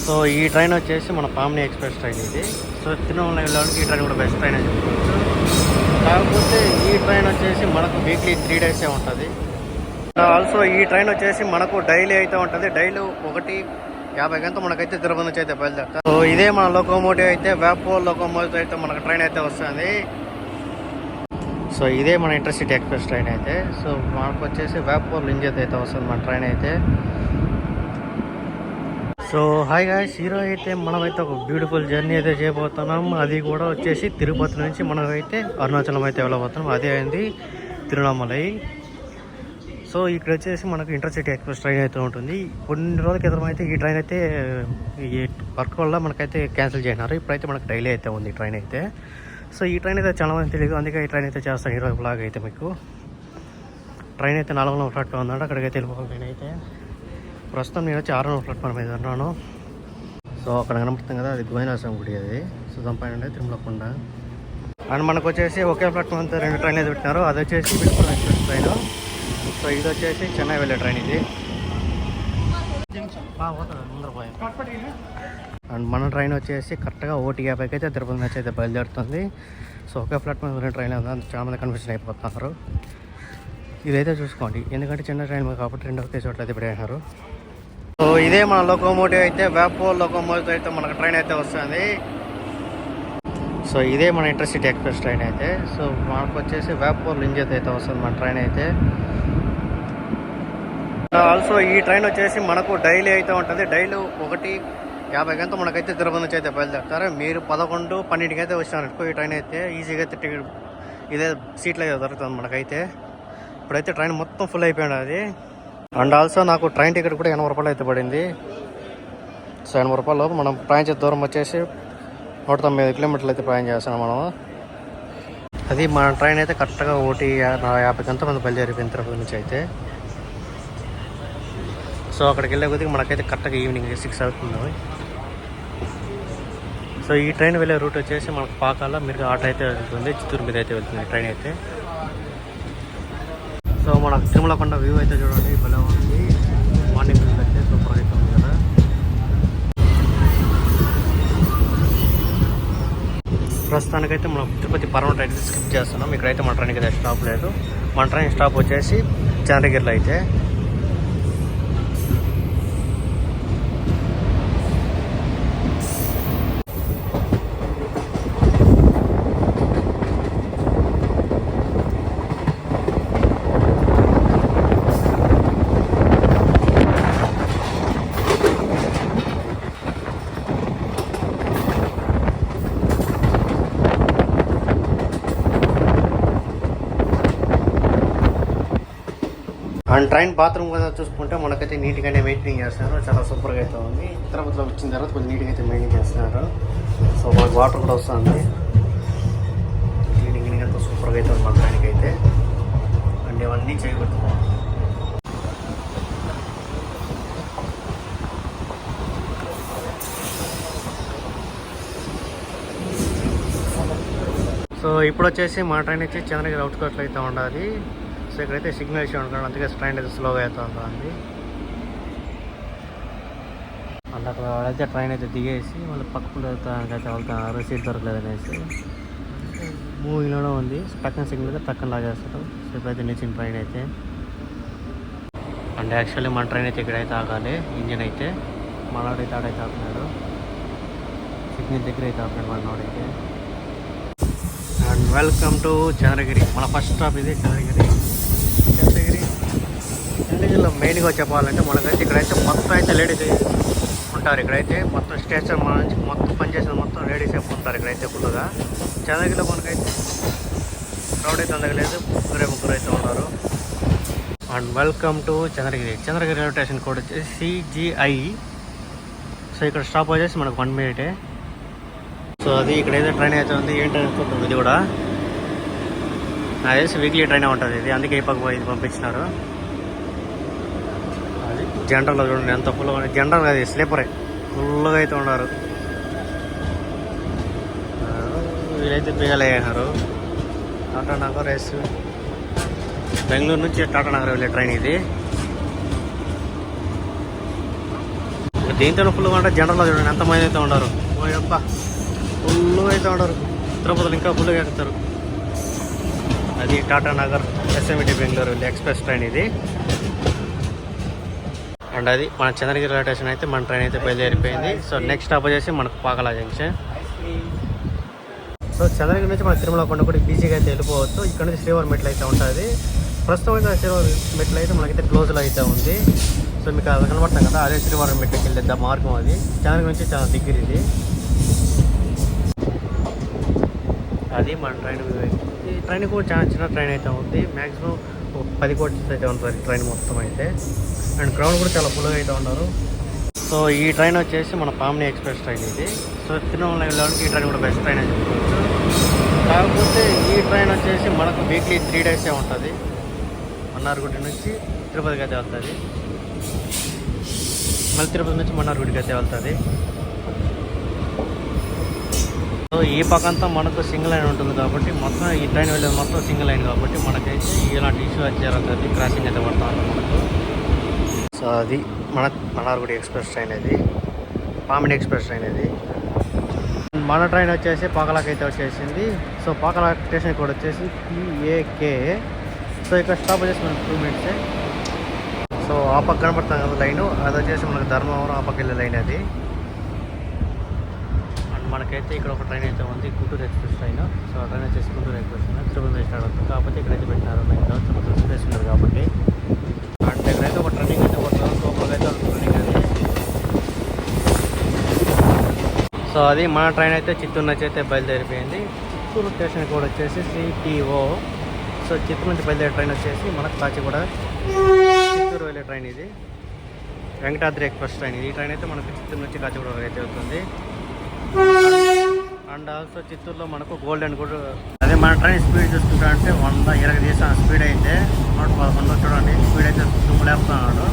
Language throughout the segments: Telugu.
సో ఈ ట్రైన్ వచ్చేసి మన పామ్ని ఎక్స్ప్రెస్ ట్రైన్ ఇది. సో తిరుమల వెళ్ళడానికి ఈ ట్రైన్ కూడా బెస్ట్ ట్రైన్ అని చెప్పుకోవచ్చు. కాకపోతే ఈ ట్రైన్ వచ్చేసి మనకు వీక్లీ 3 డేసే ఉంటుంది. ఆల్సో ఈ ట్రైన్ వచ్చేసి మనకు డైలీ అయితే ఉంటుంది. డైలీ 1:50 గంటల మనకైతే తిరుపతి నుంచి అయితే బయలుదేరుతాం. సో ఇదే మన లోకోమోటివ్ అయితే వ్యాపో లోకోమోటివ్ అయితే మనకు ట్రైన్ అయితే వస్తుంది. సో ఇదే మన ఇంటర్సిటీ ఎక్స్ప్రెస్ ట్రైన్ అయితే. సో మనకు వచ్చేసి వ్యాపో లింజత్ అయితే వస్తుంది మన ట్రైన్ అయితే. సో హాయ్ గాయ్స్, ఈరోజు అయితే మనమైతే ఒక బ్యూటిఫుల్ జర్నీ అయితే చేయబోతున్నాం. అది కూడా వచ్చేసి తిరుపతి నుంచి మనమైతే అరుణాచలం అయితే వెళ్ళబోతున్నాం. అదే అయింది తిరువణామలై. సో ఇక్కడ వచ్చేసి మనకు ఇంటర్సిటీ ఎక్స్ప్రెస్ ట్రైన్ అయితే ఉంటుంది. కొన్ని రోజుల క్రితం అయితే ఈ ట్రైన్ అయితే ఈ వర్క్ వల్ల మనకైతే క్యాన్సిల్ చేసినారు. ఇప్పుడైతే మనకు డైలీ అయితే ఉంది ఈ ట్రైన్ అయితే. సో ఈ ట్రైన్ అయితే చాలా మంది తెలియదు, అందుకే ఈ ట్రైన్ అయితే చేస్తాను ఈరోజు బ్లాగ్ అయితే. మీకు ట్రైన్ అయితే 4 నంబర్ ప్లాట్ఫామ్ ఉందంటే అక్కడికైతే వెళ్ళిపోవాలి. ట్రైన్ అయితే ప్రస్తుతం నేను వచ్చి 6 నంబర్ ప్లాట్ఫామ్ మీద ఉన్నాను. సో అక్కడ కనపడుతుంది కదా, అది గోవిందస్వామి గుడి. అది సుధంపైన తిరుమల కొండ. అండ్ మనకు వచ్చేసి ఒకే ప్లాట్ఫామ్ అంతా 2 ట్రైన్లు అయితే పెట్టినారు. అది వచ్చేసి విష్ణు ఎక్స్ప్రెస్ ట్రైన్. సో ఇది వచ్చేసి చెన్నై వెళ్ళే ట్రైన్ ఇది. అండ్ మన ట్రైన్ వచ్చేసి కరెక్ట్గా 1:50 అయితే తిరుపతి నుంచి అయితే బయలుదేరుతుంది. సో ఒకే ప్లాట్ఫామ్ 2 ట్రైన్లు ఉంది, చాలా మంది కన్ఫ్యూజన్ అయిపోతున్నారు. ఇదైతే చూసుకోండి, ఎందుకంటే చిన్న ట్రైన్ కాబట్టి 2 ఒకే చోట్ల అయితే పెట్టేసినారు. సో ఇదే మన లోకోమోటివ్ అయితే వ్యాపో లోకోమోటివ్ అయితే మనకు ట్రైన్ అయితే వస్తుంది. సో ఇదే మన ఇంటర్సిటీ ఎక్స్ప్రెస్ ట్రైన్ అయితే. సో మనకు వచ్చేసి వ్యాపో లింజత్ అయితే వస్తుంది మన ట్రైన్ అయితే. ఆల్సో ఈ ట్రైన్ వచ్చేసి మనకు డైలీ అయితే ఉంటుంది. డైలీ 1:50 గంటల మనకైతే తిరుపతి నుంచి అయితే బయలుదేరుతారు. మీరు 11, 12కి అయితే వచ్చినారు ఈ ట్రైన్ అయితే ఈజీగా అయితే టికెట్ ఇదే సీట్లు అయితే దొరుకుతుంది మనకైతే. ఇప్పుడైతే ట్రైన్ మొత్తం ఫుల్ అయిపోయింది అది. అండ్ ఆల్సో నాకు ట్రైన్ టికెట్ కూడా 80 రూపాయలు అయితే పడింది. సో 80 రూపాయలు మనం ప్రయాణించే దూరం వచ్చేసి 190 కిలోమీటర్లు అయితే ప్రయాణం చేస్తున్నాం మనం. అది మన ట్రైన్ అయితే కరెక్ట్గా 1:50 గంటల మంది బయలుదేరిపోయిన తిరుపతి నుంచి అయితే. సో అక్కడికి వెళ్ళే కొద్దిగా మనకైతే కరెక్ట్గా ఈవినింగ్ 6 అవుతుంది. సో ఈ ట్రైన్ వెళ్ళే రూట్ వచ్చేసి మనకు పాకాల మీరు ఆటో అయితే వెళ్తుంది, చిత్తూరు మీద అయితే వెళ్తుంది ట్రైన్ అయితే. సో మనకు తిరుమల కొండ వ్యూ అయితే చూడండి, భలే ఉంది. మార్నింగ్ వ్యూ అయితే సూపర్ అయితే ఉంది కదా. ప్రస్తుతానికైతే మనం తిరుపతి పరమ ట్రైన్ స్కిప్ చేస్తున్నాం. ఇక్కడైతే మన ట్రైన్కి అయితే స్టాప్ లేదు. మన ట్రైన్ స్టాప్ వచ్చేసి చంద్రగిరిలో అయితే. అండ్ ట్రైన్ బాత్రూమ్ కూడా చూసుకుంటే మనకైతే నీట్గానే మెయింటైన్ చేస్తున్నారు, చాలా సూపర్గా అయితే ఉంది. తిరుపతిలో వచ్చిన తర్వాత కొంచెం నీట్గా అయితే మెయింటైన్ చేస్తున్నారు. సో మనకు వాటర్ కూడా వస్తుంది, క్లీనింగ్ అంతా సూపర్గా అయితే ఉంది మన ట్రైన్కి అయితే. అండ్ ఇవన్నీ చేయబడుతున్నాం. సో ఇప్పుడు వచ్చేసి మా ట్రైన్ వచ్చి చంద్రగిరి అవుట్కట్లో అయితే ఉండాలి. సో ఇక్కడైతే సిగ్నల్ ఇష్యూ అనుకోండి, అందుకే ట్రైన్ అయితే స్లోగా అయితే ఉంటుంది. అండ్ అక్కడ అయితే ట్రైన్ అయితే దిగేసి మళ్ళీ పక్కకు వెళ్తానికి అయితే వెళ్తున్నారు, సీట్ దొరకలేదు అనేసి. మూవీలోనే ఉంది, పక్కన సిగ్నల్ అయితే పక్కన లాగేస్తారు. సో ఇప్పుడైతే నిలిచిన ట్రైన్ అయితే. అండ్ యాక్చువల్లీ మన ట్రైన్ అయితే ఇక్కడైతే ఆగాలి. ఇంజిన్ అయితే మనోడైతే ఆడైతే ఆపుతున్నాడు, సిగ్నల్ దగ్గర అయితే ఆపుతున్నాడు మనోడైతే. And welcome to Chandragiri. మన ఫస్ట్ స్టాప్ ఇది చంద్రగిరి. చంద్రగిరిలో మెయిన్గా చెప్పాలంటే మనకైతే ఇక్కడైతే మొత్తం అయితే లేడీస్ ఉంటారు. ఇక్కడైతే మొత్తం స్టేషన్ మన నుంచి మొత్తం పనిచేసిన మొత్తం లేడీస్ ఉంటారు ఇక్కడైతే ఫుల్గా. చంద్రగిరిలో మనకైతే క్రౌడ్ అయితే అందగలేదు, ముగ్గురు అయితే ఉన్నారు. And welcome to Chandragiri. Chandragiri railway station code వచ్చేసి CGI. సో ఇక్కడ స్టాప్ వచ్చేసి మనకు 1 మినిటే. సో అది ఇక్కడైతే ట్రైన్ అయితే ఉంది. ఏంటంటే చూద్దాం, ఇది కూడా అదే వీక్లీ ట్రైన్ ఉంటుంది ఇది, అందుకే ఈ పక్క ఇది పంపించినారు. అది జనరల్లో చూడండి ఎంత ఫుల్గా ఉంది. జనరల్ అది స్లీపరే, ఫుల్గా అయితే ఉన్నారు. వీళ్ళైతే బిగలేసారు. టాటా నగర్ రేసు, బెంగళూరు నుంచి టాటా నగర్ వెళ్ళే ట్రైన్ ఇది. దీంతో ఫుల్గా అంటే జనరల్లో చూడండి ఎంతమంది అయితే ఉండరు. ఓ అబ్బా ఫుల్గా అయితే ఉండరు. తిరుపతిలో ఇంకా ఫుల్గా ఎక్కుతారు. అది టాటా నగర్ ఎస్ఎంఈటీ బెంగళూరు ఎక్స్ప్రెస్ ట్రైన్ ఇది. అండ్ అది మన చంద్రగిరి రైల్వే స్టేషన్ అయితే మన ట్రైన్ అయితే బయలుదేరిపోయింది. సో నెక్స్ట్ స్టాప్ వచ్చేసి మనకు పాకలా జంక్షన్. సో చంద్రగిరి నుంచి మన తిరుమల కొండ కూడా ఈజీగా అయితే వెళ్ళిపోవచ్చు. ఇక్కడ నుంచి శ్రీవారి మెట్లు అయితే ఉంటుంది. ప్రస్తుతం అయితే శ్రీవారి మెట్లు అయితే మనకైతే క్లోజ్లో అయితే ఉంది. సో మీకు అది కనబడతాం కదా, అదే శ్రీవారి మెట్లకి వెళ్ళే మార్గం. అది చంద్రగిరి నుంచి చాలా దగ్గర ఇది. అది మన ట్రైన్. ఈ ట్రైన్ కూడా చాలా చిన్న ట్రైన్ అయితే ఉంది. మ్యాక్సిమం 10 కోట్స్ అయితే ఉంటుంది ట్రైన్ మొత్తం అయితే. అండ్ క్రౌడ్ కూడా చాలా ఫుల్గా అయితే ఉన్నారు. సో ఈ ట్రైన్ వచ్చేసి మన పామిని ఎక్స్ప్రెస్ ట్రైన్ ఇది. సో తిరుమల వెళ్ళడానికి ఈ ట్రైన్ కూడా బెస్ట్ ట్రైన్ అని చెప్పుకోవచ్చు. కాకపోతే ఈ ట్రైన్ వచ్చేసి మనకు వీక్లీ 3 డేసే ఉంటుంది. మన్నార్గుడి నుంచి తిరుపతికి అయితే వెళ్తుంది. మళ్ళీ తిరుపతి నుంచి మన్నార్గుడికి అయితే వెళ్తుంది. సో ఈ పక్కంతా మనకు సింగిల్ లైన్ ఉంటుంది కాబట్టి మొత్తం ఈ ట్రైన్ వెళ్ళేది మొత్తం సింగిల్ లైన్ కాబట్టి మనకైతే ఇలాంటి ఇష్యూ అయితే జరుగుతుంది. క్రాసింగ్ అయితే పడుతూ ఉంటుంది మనకు. సో అది మన మన్నార్గుడి ఎక్స్ప్రెస్ ట్రైన్ ఇది, పామిడి ఎక్స్ప్రెస్ ట్రైన్ ఇది. మన ట్రైన్ వచ్చేసి పాకలాకి అయితే వచ్చేసింది. సో పాకలా స్టేషన్ కూడా వచ్చేసి PAK. సో ఇక్కడ స్టాప్ వచ్చేసి మనకు 2 మినిట్సే. సో ఆ పక్క కనపడుతుంది కదా లైను, అది వచ్చేసి మనకు ధర్మవరం ఆ పక్క వెళ్ళే లైన్ అది. అండ్ మనకైతే ఇక్కడ ఒక ట్రైన్ అయితే ఉంది, గుంటూరు ఎక్స్ప్రెస్ ట్రైన్. సో ఆ ట్రైన్ వచ్చేసి Guntur express train Tirupati start అవుతుంది. కాకపోతే ఇక్కడైతే పెట్టినారు లైన్లో తిరుపతి ఎక్స్ప్రెస్ ఉన్నారు కాబట్టి. అండ్ ఇక్కడైతే ఒక ట్రైనింగ్ అయితే పడుతుంది. సూపర్గా అయితే ట్రైనింగ్ అది. సో అది మన ట్రైన్ అయితే చిత్తూరు నుంచి అయితే బయలుదేరిపోయింది. చిత్తూరు స్టేషన్ కూడా వచ్చేసి CTO. సో చిత్తూరు నుంచి బయలుదేరే ట్రైన్ వచ్చేసి మనకు కాచిగూడ చిత్తూరు వెళ్ళే ట్రైన్ ఇది. వెంకటాద్రి ఎక్స్ప్రెస్ ట్రైన్ ఇది. ఈ ట్రైన్ అయితే మనకు చిత్తూరు నుంచి కాచిగూడ అయితే అవుతుంది. అండ్ ఆల్సో చిత్తూరులో మనకు గోల్డెన్ కూడా అదే. మన ట్రైన్ స్పీడ్ చూసుకుంటా అంటే 120 తీసాను స్పీడ్ అయితే. 111 చూడండి స్పీడ్ అయితే తుమ్ములేస్తున్నాడు.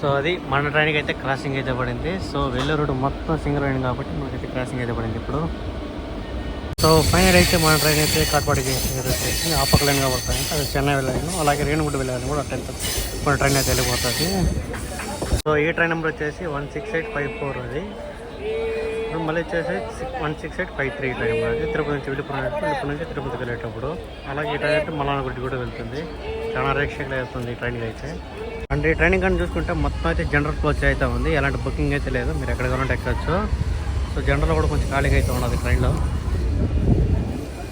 సో అది మన ట్రైన్కి అయితే క్రాసింగ్ అయితే పడింది. సో వెళ్ళే రోడ్డు మొత్తం సింగిల్ లైన్ కాబట్టి మనకైతే క్రాసింగ్ అయితే పడింది ఇప్పుడు. సో ఫైనల్ అయితే మన ట్రైన్ అయితే కాట్పాడికి వచ్చేసి ఆ పక్క లైన్ కాబడుతుంది. అది చెన్నై వెళ్ళాను, అలాగే రేణుగుంట వెళ్ళాలని కూడా అట్లా మన ట్రైన్ అయితే వెళ్ళిపోతుంది. సో ఈ ట్రైన్ నెంబర్ వచ్చేసి 16854 అది. ఇప్పుడు మళ్ళీ వచ్చేసి 16853 ట్రైన్ నెంబర్ అది. తిరుపతి నుంచి విడిపురం నుంచి తిరుపతికి వెళ్ళేటప్పుడు. అలాగే ఈ ట్రైన్ అయితే మల్లానగుడి కూడా వెళ్తుంది. చాలా రేక్షకులు వెళ్తుంది ఈ ట్రైన్కి అయితే. అండ్ ఈ ట్రైనింగ్ కానీ చూసుకుంటే మొత్తం అయితే జనరల్ కోచ్ అయితే ఉంది. ఎలాంటి బుకింగ్ అయితే లేదు, మీరు ఎక్కడ కావాలంటే ఎక్కచ్చు. సో జనరల్ కూడా కొంచెం ఖాళీగా అయితే ఉన్నది ట్రైన్లో.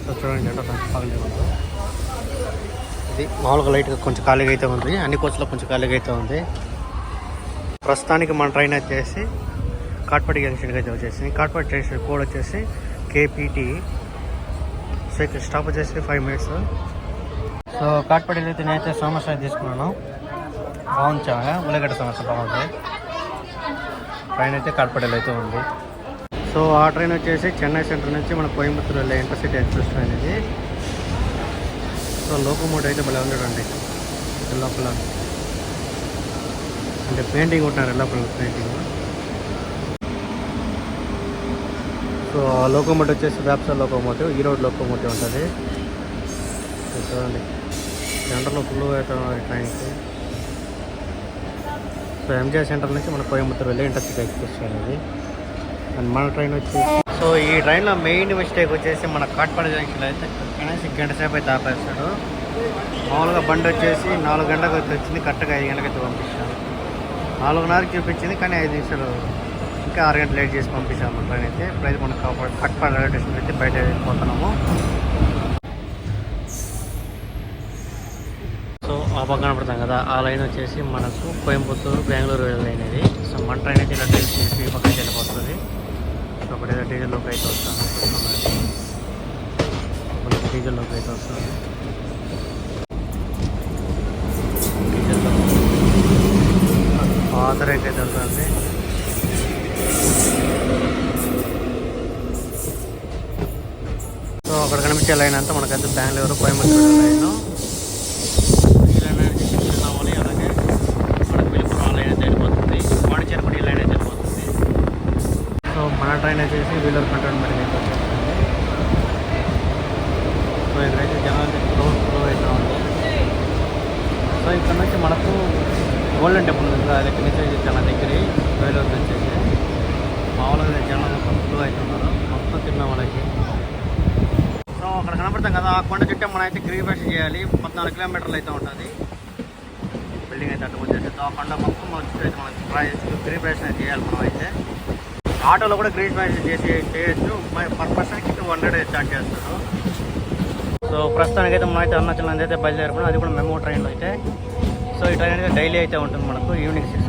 సో చూడండి జనరల్ ఖాళీగా ఉంది. ఇది మామూలుగా లైట్గా కొంచెం ఖాళీగా అయితే ఉంది. అన్ని కోచ్లో కొంచెం ఖాళీగా అయితే ఉంది. ప్రస్తుతానికి మన ట్రైన్ వచ్చేసి కాట్పాడి జంక్షన్కి అయితే వచ్చేసింది. కాట్పాడి జంక్షన్ కోడ్ వచ్చేసి KPT. సో ఇక్కడ స్టాప్ వచ్చేసి 5 మినిట్స్. సో కాట్పాడిలో అయితే నేనైతే సమోసా తీసుకున్నాను. బాగుంది, చాలా ఉల్లగడ్డ సమస్య బాగుంది. ట్రైన్ అయితే కాట్పాడిలో అయితే ఉంది. సో ఆ ట్రైన్ వచ్చేసి చెన్నై సెంటర్ నుంచి మన కోయంబత్తూరు వెళ్ళే ఇంటర్సిటీ ఎక్స్ప్రెస్ ట్రైన్ ఇది. సో లోకోమోటివ్ అయితే భలే ఉండడండి లోపల, అంటే పెయింటింగ్ ఉంటున్నారు లోపల పెయింటింగ్. సో ఆ లోకోమోటివ్ వచ్చేసి వ్యాప్సా లోకోమోటివ్, ఈ రోడ్ లోకోమోటివ్ ఉంటుంది. చూడండి సెంటర్లో ఫుల్ అయితే ట్రైన్కి. సో MGR సెంటర్ నుంచి మన కోయంబత్తూరు వెళ్ళి ఇంటర్సిటీ ఎక్స్ప్రెస్ ట్రైన్ ఇది. అండ్ మన ట్రైన్ వచ్చి సో ఈ ట్రైన్లో మెయిన్ మిస్టేక్ వచ్చేసి మన కాట్పాడి జంక్షన్లో అయితే కనీసం గంట సేపు అయితే ఆపేస్తాడు. మామూలుగా బండి వచ్చేసి 4 గంటలకు వచ్చింది, కరెక్ట్గా 5 గంటలకు అయితే పంపిస్తాడు. 4:30కి చూపించింది కానీ 5 నిమిషాలు ఇంకా 6 గంటలు లేట్ చేసి పంపించాము మన ట్రైన్ అయితే. ఇప్పుడైతే మనం కాట్పాడి రైల్వే స్టేషన్ అయితే బయట వెళ్ళిపోతున్నాము. సో ఆ పక్కన పడతాం కదా, ఆ లైన్ వచ్చేసి మనకు కోయంబత్తూరు బెంగళూరు వెళ్ళే లైన్ ఇది. సో మన ట్రైన్ అయితే ఇలా టైప్ చేసి ఈ పక్కకి వెళ్ళిపోతుంది. సో ఒకటి ఏదో డీజిల్లోకి అయితే వస్తాను, డీజిల్లోకి అయితే వస్తుంది. డీజిల్లో ఆధరైతే అయితే వెళ్తుంది. సో అక్కడ కనిపించే లైన్ అంతా మనకైతే బెంగళూరు కోయంబత్తూరు లైన్. ఈ లైన్ అనేది తిరువణామలై, అలాగే మనకు విలుపురం లైన్ అయితే వెళ్ళిపోతుంది. వాణిజ్యపడి లైన్ అయితే వెళ్ళిపోతుంది. సో మన ట్రైన్ వచ్చేసి వీలర్ కంటోన్మెంట్ అయితే వచ్చేస్తుంది. సో ఇక్కడైతే జనాలు ఫ్లో అయితే ఉంది. సో ఇక్కడ నుంచి మనకు గోల్డెన్ టెంపుల్ ఉంది కదా, అది నుంచి చాలా దగ్గర వేలూరు నుంచి మామూలుగా జనం ఫుల్ అవుతున్నారు మొత్తం తిరువణమలైకి. సో అక్కడ కనపడతాం కదా, ఆ కొండ చుట్టే మనం అయితే గిరిప్రదక్షిణ చేయాలి. 14 కిలోమీటర్లు అయితే ఉంటుంది బిల్డింగ్ అయితే. అటు వచ్చేసి ఆ కొండ మొత్తం అయితే మనం గిరిప్రదక్షిణ చేయాలి. మనం అయితే ఆటోలో కూడా గిరిప్రదక్షిణ చేయొచ్చు. పర్ పర్సన్కి 200 చార్జ్ చేస్తారు. సో ప్రస్తుతానికి అయితే మనం అయితే అరుణాచలం అయితే బయలుదేరుకున్నాం, అది కూడా మెమో ట్రైన్లో అయితే. సో ఈ ట్రైన్ అయితే డైలీ అయితే ఉంటుంది మనకు ఈవినింగ్ 6